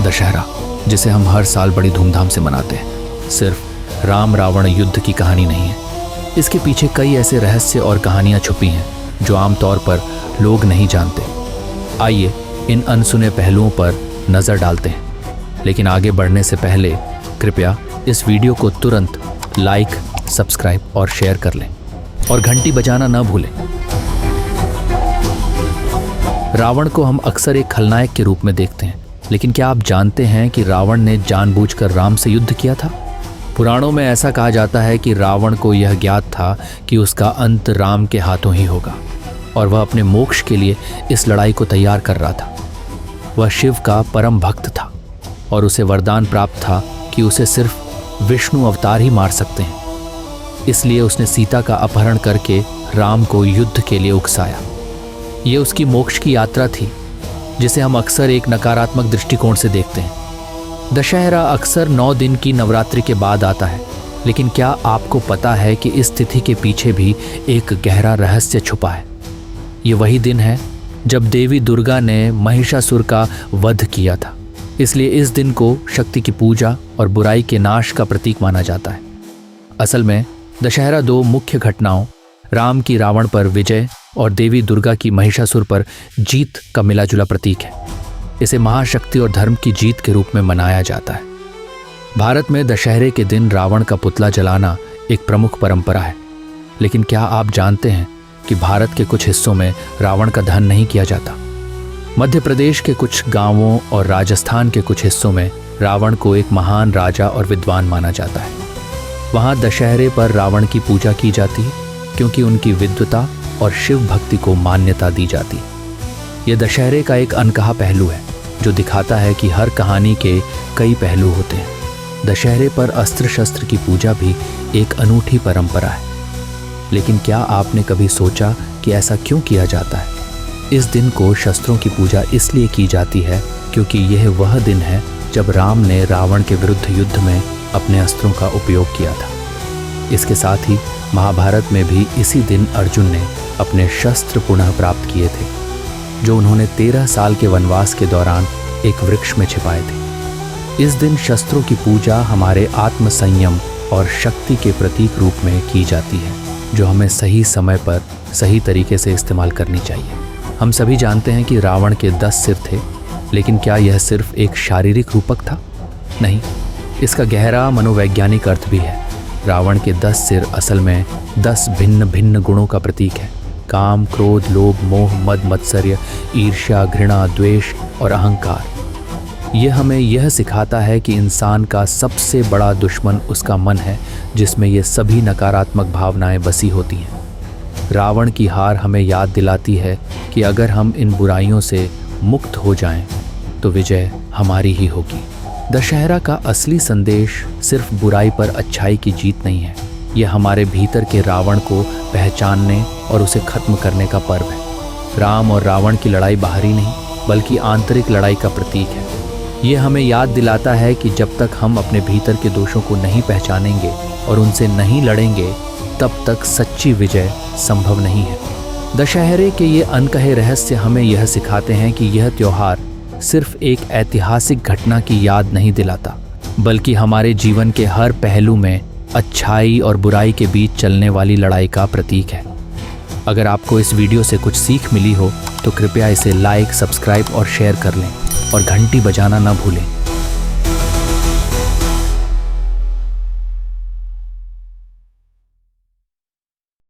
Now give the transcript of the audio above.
दशहरा, जिसे हम हर साल बड़ी धूमधाम से मनाते हैं, सिर्फ राम रावण युद्ध की कहानी नहीं है। इसके पीछे कई ऐसे रहस्य और कहानियां छुपी हैं जो आमतौर पर लोग नहीं जानते। आइए इन अनसुने पहलुओं पर नज़र डालते हैं। लेकिन आगे बढ़ने से पहले कृपया इस वीडियो को तुरंत लाइक, सब्सक्राइब और शेयर कर लें और घंटी बजाना न भूलें। रावण को हम अक्सर एक खलनायक के रूप में देखते हैं, लेकिन क्या आप जानते हैं कि रावण ने जानबूझकर राम से युद्ध किया था? पुराणों में ऐसा कहा जाता है कि रावण को यह ज्ञात था कि उसका अंत राम के हाथों ही होगा और वह अपने मोक्ष के लिए इस लड़ाई को तैयार कर रहा था। वह शिव का परम भक्त था और उसे वरदान प्राप्त था कि उसे सिर्फ विष्णु अवतार ही मार सकते हैं। इसलिए उसने सीता का अपहरण करके राम को युद्ध के लिए उकसाया। ये उसकी मोक्ष की यात्रा थी, जिसे हम अक्सर एक नकारात्मक दृष्टिकोण से देखते हैं। दशहरा अक्सर 9 दिन की नवरात्रि के बाद आता है, लेकिन क्या आपको पता है कि इस तिथि के पीछे भी एक गहरा रहस्य छुपा है? ये वही दिन है जब देवी दुर्गा ने महिषासुर का वध किया था। इसलिए इस दिन को शक्ति की पूजा और बुराई के नाश का प्रतीक माना जाता है। असल में दशहरा 2 मुख्य घटनाओं, राम की रावण पर विजय और देवी दुर्गा की महिषासुर पर जीत का मिलाजुला प्रतीक है। इसे महाशक्ति और धर्म की जीत के रूप में मनाया जाता है। भारत में दशहरे के दिन रावण का पुतला जलाना एक प्रमुख परंपरा है। लेकिन क्या आप जानते हैं कि भारत के कुछ हिस्सों में रावण का दहन नहीं किया जाता? मध्य प्रदेश के कुछ गांवों और राजस्थान के कुछ हिस्सों में रावण को एक महान राजा और विद्वान माना जाता है। वहां दशहरे पर रावण की पूजा की जाती है क्योंकि उनकी विद्वता और शिव भक्ति को मान्यता दी जाती है। यह दशहरे का एक अनकहा पहलू है जो दिखाता है कि हर कहानी के कई पहलू होते हैं। दशहरे पर अस्त्र शस्त्र की पूजा भी एक अनूठी परंपरा है। लेकिन क्या आपने कभी सोचा कि ऐसा क्यों किया जाता है? इस दिन को शस्त्रों की पूजा इसलिए की जाती है क्योंकि यह वह दिन है जब राम ने रावण के विरुद्ध युद्ध में अपने अस्त्रों का उपयोग किया था। इसके साथ ही महाभारत में भी इसी दिन अर्जुन ने अपने शस्त्र पुनः प्राप्त किए थे, जो उन्होंने 13 साल के वनवास के दौरान एक वृक्ष में छिपाए थे। इस दिन शस्त्रों की पूजा हमारे आत्मसंयम और शक्ति के प्रतीक रूप में की जाती है, जो हमें सही समय पर सही तरीके से इस्तेमाल करनी चाहिए। हम सभी जानते हैं कि रावण के 10 सिर थे, लेकिन क्या यह सिर्फ एक शारीरिक रूपक था? नहीं, इसका गहरा मनोवैज्ञानिक अर्थ भी है। रावण के 10 सिर असल में 10 भिन्न भिन्न गुणों का प्रतीक है। काम, क्रोध, लोभ, मोह, मद, मत्सर्य, ईर्ष्या, घृणा, द्वेष और अहंकार। यह हमें यह सिखाता है कि इंसान का सबसे बड़ा दुश्मन उसका मन है, जिसमें ये सभी नकारात्मक भावनाएं बसी होती हैं। रावण की हार हमें याद दिलाती है कि अगर हम इन बुराइयों से मुक्त हो जाएं, तो विजय हमारी ही होगी। दशहरा का असली संदेश सिर्फ बुराई पर अच्छाई की जीत नहीं है। यह हमारे भीतर के रावण को पहचानने और उसे खत्म करने का पर्व है। राम और रावण की लड़ाई बाहरी नहीं, बल्कि आंतरिक लड़ाई का प्रतीक है। यह हमें याद दिलाता है कि जब तक हम अपने भीतर के दोषों को नहीं पहचानेंगे और उनसे नहीं लड़ेंगे, तब तक सच्ची विजय संभव नहीं है। दशहरे के ये अनकहे रहस्य हमें यह सिखाते हैं कि यह त्योहार सिर्फ एक ऐतिहासिक घटना की याद नहीं दिलाता, बल्कि हमारे जीवन के हर पहलू में अच्छाई और बुराई के बीच चलने वाली लड़ाई का प्रतीक है। अगर आपको इस वीडियो से कुछ सीख मिली हो तो कृपया इसे लाइक, सब्सक्राइब और शेयर कर लें और घंटी बजाना न भूलें।